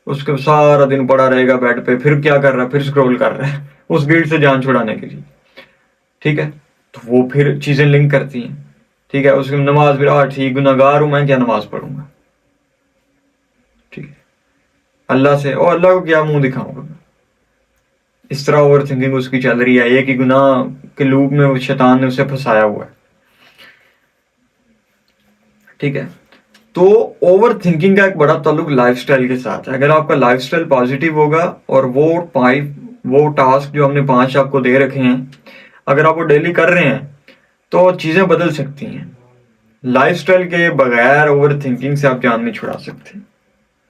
اس کے سارا دن پڑا رہے گا بیڈ پہ، پھر کیا کر رہا ہے؟ پھر سکرول کر رہا ہے اس گلٹ سے جان چھڑانے کے لیے. ٹھیک ہے، تو وہ پھر چیزیں لنک کرتی ہیں. ٹھیک ہے، اس کی نماز پھر ٹھیک، گناہ گار ہوں میں، کیا نماز پڑھوں گا؟ ٹھیک ہے، اللہ سے، اور اللہ کو کیا منہ دکھاؤں گا، اس طرح اوور تھنکنگ اس کی چل رہی ہے، ایک ہی گناہ کے لوپ میں شیطان نے اسے پھنسایا ہوا ہے. ٹھیک ہے، تو اوور تھنکنگ کا ایک بڑا تعلق لائف سٹائل کے ساتھ ہے. اگر آپ کا لائف سٹائل پازیٹیو ہوگا اور وہ ٹاسک جو ہم نے 5 آپ کو دے رکھے ہیں اگر آپ وہ ڈیلی کر رہے ہیں تو چیزیں بدل سکتی ہیں. لائف سٹائل کے بغیر اوور تھنکنگ سے آپ جان نہیں چھڑا سکتے.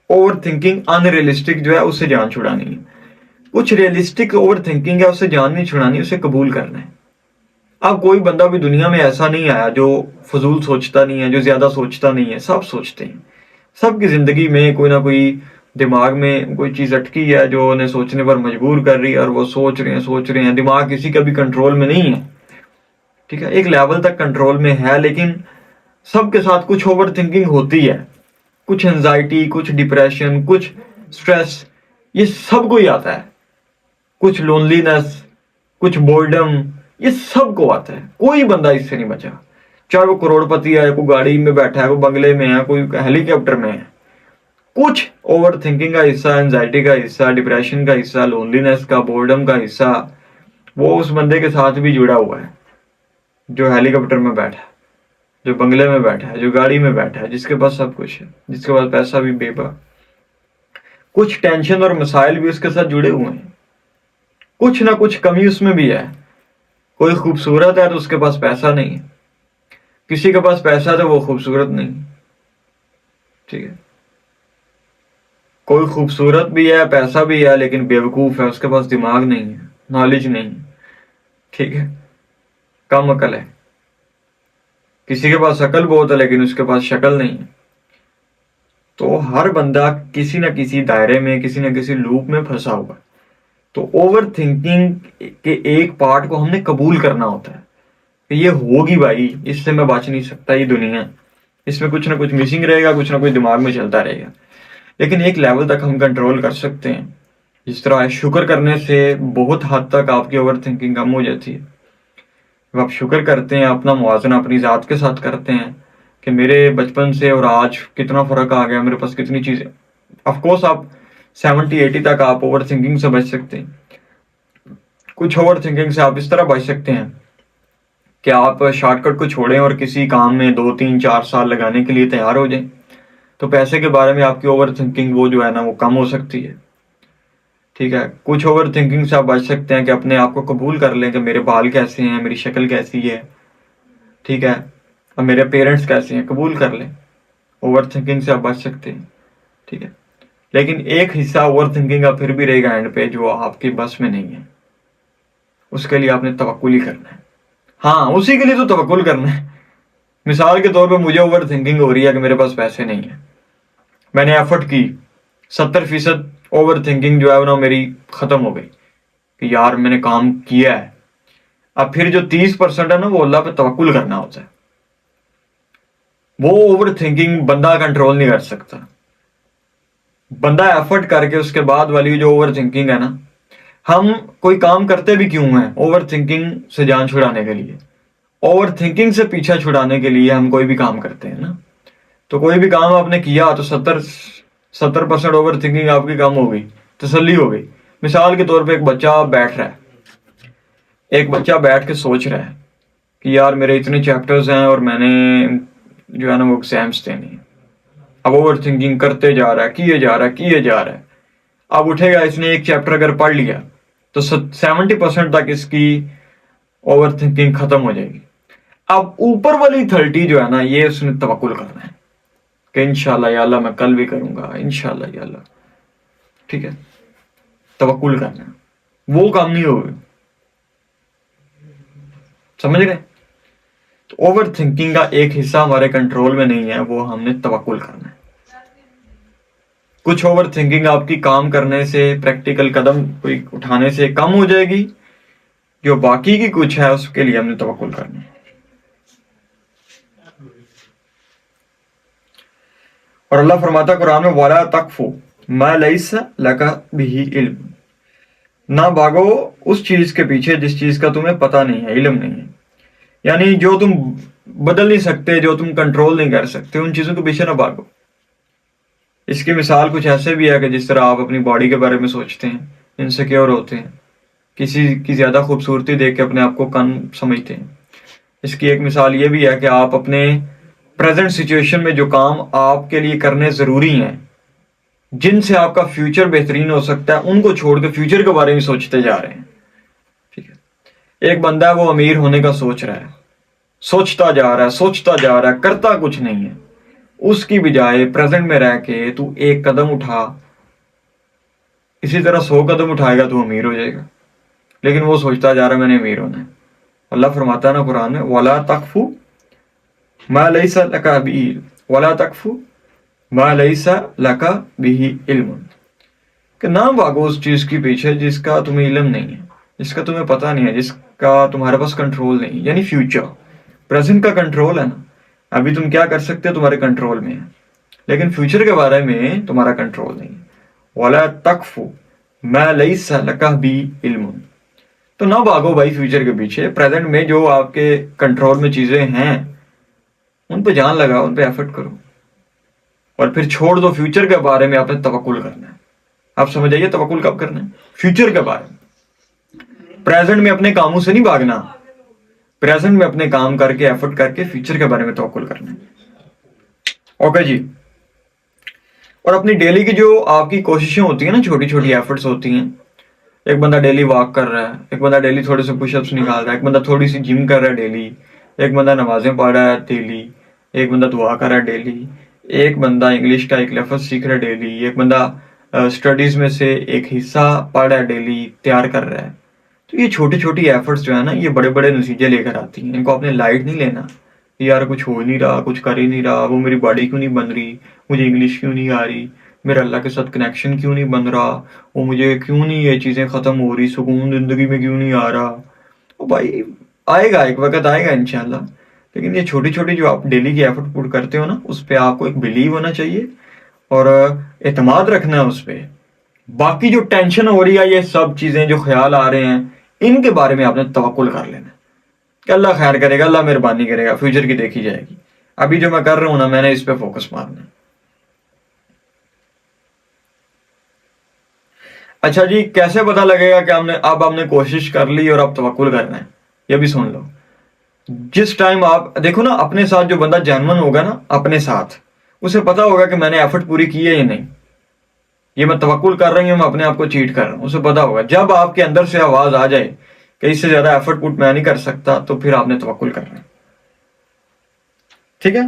اوور تھنکنگ ان ریئلسٹک جو ہے اس سے جان چھڑانی ہے. کچھ ریئلسٹک اوور تھنکنگ ہے، اس سے جان نہیں چھڑانی، اسے قبول کرنا ہے. اب کوئی بندہ بھی دنیا میں ایسا نہیں آیا جو فضول سوچتا نہیں ہے، جو زیادہ سوچتا نہیں ہے. سب سوچتے ہیں، سب کی زندگی میں کوئی نہ کوئی دماغ میں کوئی چیز اٹکی ہے جو انہیں سوچنے پر مجبور کر رہی ہے، اور وہ سوچ رہے ہیں. دماغ کسی کا بھی کنٹرول میں نہیں ہے. ٹھیک ہے، ایک لیول تک کنٹرول میں ہے، لیکن سب کے ساتھ کچھ اوور تھنکنگ ہوتی ہے. کچھ انزائٹی، کچھ ڈپریشن، کچھ سٹریس، یہ سب کو ہی آتا ہے. کچھ لونلینس، کچھ بورڈم، یہ سب کو آتا ہے. کوئی بندہ اس سے نہیں بچا، چاہے وہ کروڑ پتی ہے، کوئی گاڑی میں بیٹھا ہے، کوئی بنگلے میں ہے، کوئی ہیلی کاپٹر میں ہے. کچھ اوور تھنکنگ کا حصہ، انزائٹی کا حصہ، ڈپریشن کا حصہ، لونلینس کا، بورڈم کا حصہ وہ اس بندے کے ساتھ بھی جڑا ہوا ہے جو ہیلی کاپٹر میں بیٹھا ہے، جو بنگلے میں بیٹھا ہے، جو گاڑی میں بیٹھا ہے، جس کے پاس سب کچھ ہے، جس کے پاس پیسہ بھی بے با. کچھ ٹینشن اور مسائل بھی اس کے ساتھ جڑے ہوئے ہیں. کچھ نہ کچھ کمی اس میں بھی ہے. کوئی خوبصورت ہے تو اس کے پاس پیسہ نہیں ہے، کسی کے پاس پیسہ ہے تو وہ خوبصورت نہیں. ٹھیک ہے، کوئی خوبصورت بھی ہے، پیسہ بھی ہے، لیکن بیوقوف ہے، اس کے پاس دماغ نہیں ہے، نالج نہیں ہے. ٹھیک ہے، کم عقل ہے. کسی کے پاس عقل بہت ہے لیکن اس کے پاس شکل نہیں ہے. تو ہر بندہ کسی نہ کسی دائرے میں، کسی نہ کسی لوپ میں پھنسا ہوا. تو اوور تھنکنگ کے ایک پارٹ کو ہم نے قبول کرنا ہوتا ہے کہ یہ ہوگی بھائی، اس سے میں بچ نہیں سکتا، یہ دنیا، اس میں کچھ نہ کچھ مسنگ رہے گا، کچھ نہ کچھ دماغ میں چلتا رہے گا. لیکن ایک لیول تک ہم کنٹرول کر سکتے ہیں. جس طرح شکر کرنے سے بہت حد تک آپ کی اوور تھنکنگ کم ہو جاتی ہے. جب آپ شکر کرتے ہیں، اپنا موازنہ اپنی ذات کے ساتھ کرتے ہیں کہ میرے بچپن سے اور آج کتنا فرق آ گیا، میرے پاس کتنی چیزیں. آف کورس آپ 70-80 تک آپ اوور تھنکنگ سے بچ سکتے ہیں. کچھ اوور تھنکنگ سے آپ اس طرح بچ سکتے ہیں کہ آپ شارٹ کٹ کو چھوڑیں اور کسی کام میں 2-3-4 سال لگانے کے لیے تیار ہو جائیں. تو پیسے کے بارے میں آپ کی اوور تھنکنگ وہ جو ہے نا وہ کم ہو سکتی ہے. ٹھیک ہے، کچھ اوور تھنکنگ سے آپ بچ سکتے ہیں کہ اپنے آپ کو قبول کر لیں کہ میرے بال کیسے ہیں، میری شکل کیسی ہے. ٹھیک ہے، اور میرے پیرنٹس کیسے ہیں، قبول کر لیں. اوور تھنکنگ سے آپ بچ سکتے ہیں. ٹھیک ہے، لیکن ایک حصہ اوور تھنکنگ کا پھر بھی رہے گا اینڈ پہ جو آپ کی بس میں نہیں ہے. اس کے لیے آپ نے توکل ہی کرنا ہے. ہاں، اسی کے لیے تو توکل کرنا ہے. مثال کے طور پہ مجھے اوور تھنکنگ ہو رہی ہے کہ میرے پاس پیسے نہیں ہیں. میں نے ایفرٹ کی، 70% اوور تھنکنگ جو ہے نا میری ختم ہو گئی کہ یار میں نے کام کیا ہے. اب پھر جو 30% ہے نا وہ اللہ پہ توکل کرنا ہوتا ہے. وہ اوور تھنکنگ بندہ کنٹرول نہیں کر سکتا. بندہ ایفرٹ کر کے اس کے بعد والی جو اوور تھنکنگ ہے نا، ہم کوئی کام کرتے بھی کیوں ہیں؟ اوور تھنکنگ سے جان چھڑانے کے لیے. اوور تھنکنگ سے پیچھا چھڑانے کے لیے ہم کوئی بھی کام کرتے ہیں نا. تو کوئی بھی کام آپ نے کیا تو 70% اوور تھنکنگ آپ کی کم ہو گئی، تسلی ہو گئی. مثال کے طور پہ ایک بچہ بیٹھ رہا ہے، ایک بچہ بیٹھ کے سوچ رہا ہے کہ یار میرے اتنے چیپٹرز ہیں اور میں نے جو ہے نا وہ ایگزامس دینے ہیں. اب اوور تھنکنگ کرتے جا رہا ہے، کیے جا رہا ہے. اب اٹھے گا، اس نے ایک چیپٹر اگر پڑھ لیا تو 70% تک اس کی اوور تھنکنگ ختم ہو جائے گی. اب اوپر والی 30 جو ہے نا یہ اس نے توکل کرنا ہے کہ انشاءاللہ یا اللہ میں کل بھی کروں گا، انشاءاللہ یا اللہ. ٹھیک ہے، توکل کرنا ہے. وہ کام نہیں ہوگا. سمجھ گئے؟ تو اوور تھنکنگ کا ایک حصہ ہمارے کنٹرول میں نہیں ہے، وہ ہم نے توکل کرنا ہے. کچھ اوور تھنکنگ آپ کی کام کرنے سے، پریکٹیکل قدم کوئی اٹھانے سے کم ہو جائے گی. جو باقی کی کچھ ہے اس کے لیے ہم نے توکل کرنا ہے. اور اللہ فرماتا قرآن میں وَلَا تَقْفُ مَا لَيْسَ لَكَ بِهِ عِلْمٌ، نہ بھاگو اس چیز کے پیچھے جس چیز کا تمہیں پتہ نہیں ہے، علم نہیں ہے. یعنی جو تم بدل نہیں سکتے، جو تم کنٹرول نہیں کر سکتے، ان چیزوں کے پیچھے نہ بھاگو. اس کی مثال کچھ ایسے بھی ہے کہ جس طرح آپ اپنی باڈی کے بارے میں سوچتے ہیں، انسیکیور ہوتے ہیں، کسی کی زیادہ خوبصورتی دیکھ کے اپنے آپ کو کم سمجھتے ہیں. اس کی ایک مثال یہ بھی ہے کہ آپ اپنے پریزنٹ سچویشن میں جو کام آپ کے لیے کرنے ضروری ہیں، جن سے آپ کا فیوچر بہترین ہو سکتا ہے، ان کو چھوڑ کے فیوچر کے بارے میں سوچتے جا رہے ہیں. ٹھیک ہے. ایک بندہ ہے وہ امیر ہونے کا سوچ رہا ہے، سوچتا جا رہا ہے، کرتا کچھ نہیں ہے. اس کی بجائے پریزنٹ میں رہ کے تو ایک قدم اٹھا، اسی طرح 100 قدم اٹھائے گا تو امیر ہو جائے گا. لیکن وہ سوچتا جا رہا ہے میں نے امیر ہونا ہے. اللہ فرماتا ہے نا قرآن میں، وَلَا تَقْفُ مَا لَيْسَ لَكَ بِهِ وَلَا تَقْفُ مَا لَيْسَ لَكَ بِهِ علم، کہ نہ بھاگو اس چیز کے پیچھے جس کا تمہیں علم نہیں ہے، جس کا تمہیں پتہ نہیں ہے، جس کا تمہارے پاس کنٹرول نہیں. یعنی فیوچر، پریزنٹ کا کنٹرول ہے نا، ابھی تم کیا کر سکتے ہو تمہارے کنٹرول میں ہے، لیکن فیوچر کے بارے میں تمہارا کنٹرول نہیں ہے. وَلَا تَقْفُ مَا لَيْسَ لَكَ بِهِ علم، تو نہ بھاگو بھائی فیوچر کے پیچھے. پریزنٹ میں جو آپ کے کنٹرول میں چیزیں ہیں ان پہ جان لگاؤ، ان پہ ایفرٹ کرو، اور پھر چھوڑ دو فیوچر کے بارے میں آپ نے توکل کرنا ہے. آپ سمجھ آئیے توکل کب کرنا ہے؟ فیوچر کے بارے میں. پریزنٹ میں اپنے کاموں سے نہیں بھاگنا، پریزنٹ میں اپنے کام کر کے ایفرٹ کر کے فیوچر کے بارے میں توکل کرنا ہے. اوکے جی. اور اپنی ڈیلی کی جو آپ کی کوششیں ہوتی ہیں نا، چھوٹی چھوٹی ایفرٹس ہوتی ہیں. ایک بندہ ڈیلی واک کر رہا ہے، ایک بندہ ڈیلی تھوڑے سے پش اپس نکال رہا ہے، ایک بندہ تھوڑی سی جم کر رہا ہے ڈیلی، ایک بندہ نمازیں پڑھ رہا ہے ڈیلی، ایک بندہ دعا کر رہا ہے ڈیلی، ایک بندہ انگلش کا ایک لفظ سیکھ رہا ہے ڈیلی، ایک بندہ اسٹڈیز میں سے ایک حصہ پڑھ رہا ہے ڈیلی، تیار کر رہا ہے. تو یہ چھوٹی چھوٹی ایفرٹس جو ہے نا، یہ بڑے بڑے نتیجے لے کر آتی ہیں. ان کو آپ نے لائٹ نہیں لینا کہ یار کچھ ہو نہیں رہا، کچھ کر ہی نہیں رہا، وہ میری باڈی کیوں نہیں بن رہی، مجھے انگلش کیوں نہیں آ رہی، میرا اللہ کے ساتھ کنیکشن کیوں نہیں بن رہا، وہ مجھے کیوں نہیں یہ چیزیں ختم ہو رہی، سکون زندگی میں کیوں نہیں آ رہا. وہ بھائی آئے گا، ایک وقت آئے گا انشاءاللہ. لیکن یہ چھوٹی چھوٹی جو آپ ڈیلی کی ایفرٹ پٹ کرتے ہو نا، اس پہ آپ کو ایک بلیو ہونا چاہیے اور اعتماد رکھنا ہے اس پہ. باقی جو ٹینشن ہو رہی ہے، یہ سب چیزیں جو خیال آ رہے ہیں، ان کے بارے میں آپ نے توکل کر لینا کہ اللہ خیر کرے گا، اللہ مہربانی کرے گا، فیوچر کی دیکھی جائے گی. ابھی جو میں کر رہا ہوں نا، میں نے اس پہ فوکس مارنا ہے. اچھا جی، کیسے پتا لگے گا کہ ہم نے کوشش کر لی اور اب توکل کرنا ہے؟ یہ بھی سن لو. جس ٹائم آپ دیکھو نا، اپنے ساتھ جو بندہ جینون ہوگا نا اپنے ساتھ، اسے پتا ہوگا کہ میں نے ایفرٹ پوری کی ہے یا نہیں، یہ میں توکل کر رہی ہوں، میں اپنے آپ کو چیٹ کر رہا ہوں. اسے پتا ہوگا. جب آپ کے اندر سے آواز آ جائے کہ اس سے زیادہ ایفرٹ پٹ میں نہیں کر سکتا، تو پھر آپ نے توکل کرنا ہے. ٹھیک ہے.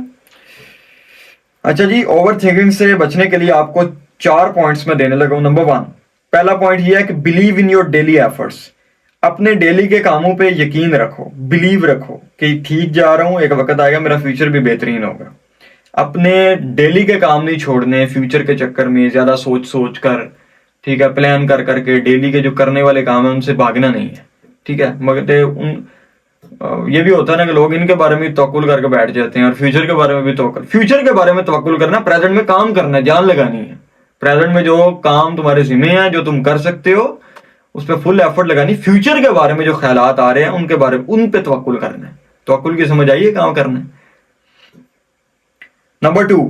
اچھا جی، اوور تھنکنگ سے بچنے کے لیے آپ کو 4 پوائنٹس میں دینے لگا ہوں. نمبر 1، پہلا پوائنٹ یہ ہے کہ believe in your daily efforts. اپنے ڈیلی کے کاموں پہ یقین رکھو، بلیو رکھو کہ ٹھیک جا رہا ہوں، ایک وقت آئے گا میرا فیوچر بھی بہترین ہوگا. اپنے ڈیلی کے کام نہیں چھوڑنے فیوچر کے چکر میں، زیادہ سوچ کر، ٹھیک ہے، پلان کر کے ڈیلی کے جو کرنے والے کام ہیں ان سے بھاگنا نہیں ہے. ٹھیک ہے. مگر یہ بھی ہوتا ہے نا کہ لوگ ان کے بارے میں توکل کر کے بیٹھ جاتے ہیں اور فیوچر کے بارے میں بھی توکل. فیوچر کے بارے میں توکل کرنا، پریزنٹ میں کام کرنا ہے، جان لگانی ہے. پریزنٹ میں جو کام تمہارے ذمہ ہیں، جو تم کر سکتے ہو، اس پہ فل ایفرٹ لگانی. فیوچر کے بارے میں جو خیالات آ رہے ہیں ان پہ توکل کرنا ہے. توکل کی سمجھ آئیے کام کرنا ہے. Number 2،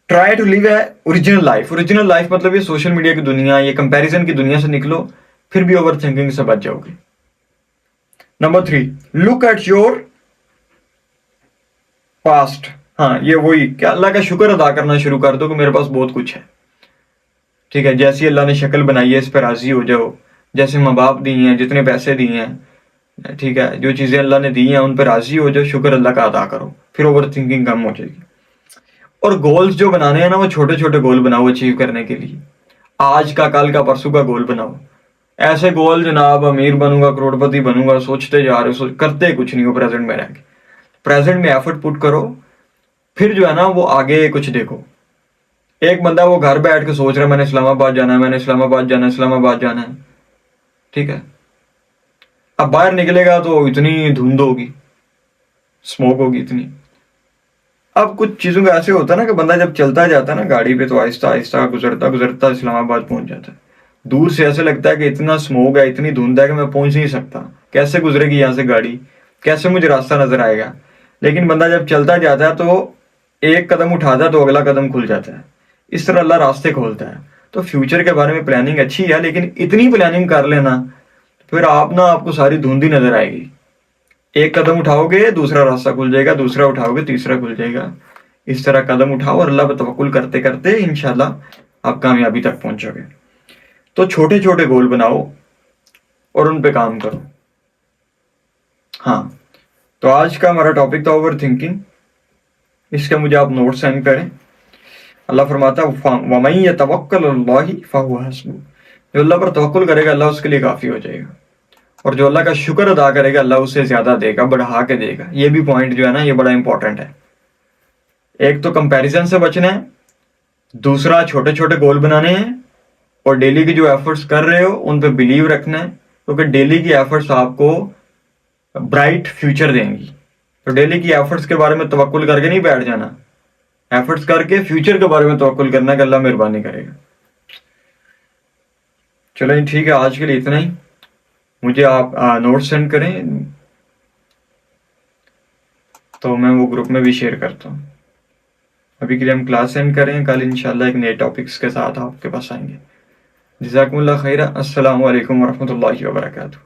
try to live a original life. Original life مطلب یہ سوشل میڈیا کی دنیا، یہ کمپیریزن کی دنیا سے نکلو، پھر بھی اوور تھنکنگ سے بچ جاؤ گے. Number 3، look at your past. ہاں، یہ وہی کہ اللہ کا شکر ادا کرنا شروع کر دو کہ میرے پاس بہت کچھ ہے. ٹھیک ہے. جیسی اللہ نے شکل بنائی ہے اس پہ راضی ہو جاؤ. جیسے ماں باپ دی ہیں، جتنے پیسے دیے ہیں، ٹھیک ہے، جو چیزیں اللہ نے دی ہیں ان پہ راضی ہو جاؤ، شکر اللہ کا ادا کرو، پھر اوور تھنکنگ کم ہو جائے گی. اور گولز جو بنانے ہیں نا، وہ چھوٹے چھوٹے گول بناؤ اچیو کرنے کے لیے. آج کا، کل کا، پرسوں کا گول بناؤ. ایسے گول جناب امیر بنوں گا، کروڑ پتی بنوں گا سوچتے جا رہے ہو، کرتے کچھ نہیں ہو. پریزنٹ میں رہ کے پریزنٹ میں ایفرٹ پٹ کرو، پھر جو ہے نا وہ آگے کچھ دیکھو. ایک بندہ وہ گھر بیٹھ کے سوچ رہا ہے میں نے اسلام آباد جانا ہے، میں نے اسلام آباد جانا ہے، اسلام آباد جانا ہے. ٹھیک ہے. اب باہر نکلے گا تو اتنی دھند ہوگی، اسموک ہوگی اتنی. اب کچھ چیزوں کا ایسے ہوتا ہے نا کہ بندہ جب چلتا جاتا ہے نا گاڑی پہ، تو آہستہ آہستہ گزرتا اسلام آباد پہنچ جاتا ہے. دور سے ایسے لگتا ہے کہ اتنا اسموک ہے، اتنی دھند ہے کہ میں پہنچ نہیں سکتا، کیسے گزرے گی یہاں سے گاڑی، کیسے مجھے راستہ نظر آئے گا. لیکن بندہ جب چلتا جاتا ہے تو ایک قدم اٹھاتا ہے تو اگلا قدم کھل جاتا ہے. اس طرح اللہ راستے کھولتا ہے. تو فیوچر کے بارے میں پلاننگ اچھی ہے، لیکن اتنی پلاننگ کر لینا پھر آپ کو ساری دھندی نظر آئے گی. ایک قدم اٹھاؤ گے دوسرا راستہ کھل جائے گا، دوسرا اٹھاؤ گے تیسرا کھل جائے گا. اس طرح قدم اٹھاؤ اور اللہ پہ توکل کرتے کرتے انشاءاللہ آپ کامیابی تک پہنچو گے. تو چھوٹے چھوٹے گول بناؤ اور ان پہ کام کرو. ہاں، تو آج کا ہمارا ٹاپک تھا اوور تھنکنگ. اس کا مجھے آپ نوٹ سینڈ کریں. اللہ فرماتا ہے وَمَن يَتَوَكَّلْ عَلَى اللَّهِ فَهُوَ حَسْبُهُ، جو اللہ پر توکل کرے گا اللہ اس کے لیے کافی ہو جائے گا. اور جو اللہ کا شکر ادا کرے گا اللہ اسے زیادہ دے گا، بڑھا کے دے گا. یہ بھی پوائنٹ جو ہے نا یہ بڑا امپورٹنٹ ہے. ایک تو کمپیریزن سے بچنا ہے، دوسرا چھوٹے چھوٹے گول بنانے ہیں، اور ڈیلی کی جو ایفرٹس کر رہے ہو ان پہ بلیو رکھنا ہے، کیونکہ ڈیلی کی ایفرٹس آپ کو برائٹ فیوچر دیں گی. تو ڈیلی کی ایفرٹس کے بارے میں توکل کر کے نہیں بیٹھ جانا، ایفرٹس کر کے فیوچر کے بارے میں توکل کرنا کہ اللہ مہربانی کرے گا. چلو ٹھیک ہے، آج کے لیے اتنا ہی. مجھے آپ نوٹ سینڈ کریں تو میں وہ گروپ میں بھی شیئر کرتا ہوں. ابھی کے لیے ہم کلاس سینڈ کریں، کل انشاءاللہ ایک نئے ٹاپکس کے ساتھ آپ کے پاس آئیں گے. جزاکم اللہ خیرہ. السلام علیکم ورحمۃ اللہ وبرکاتہ.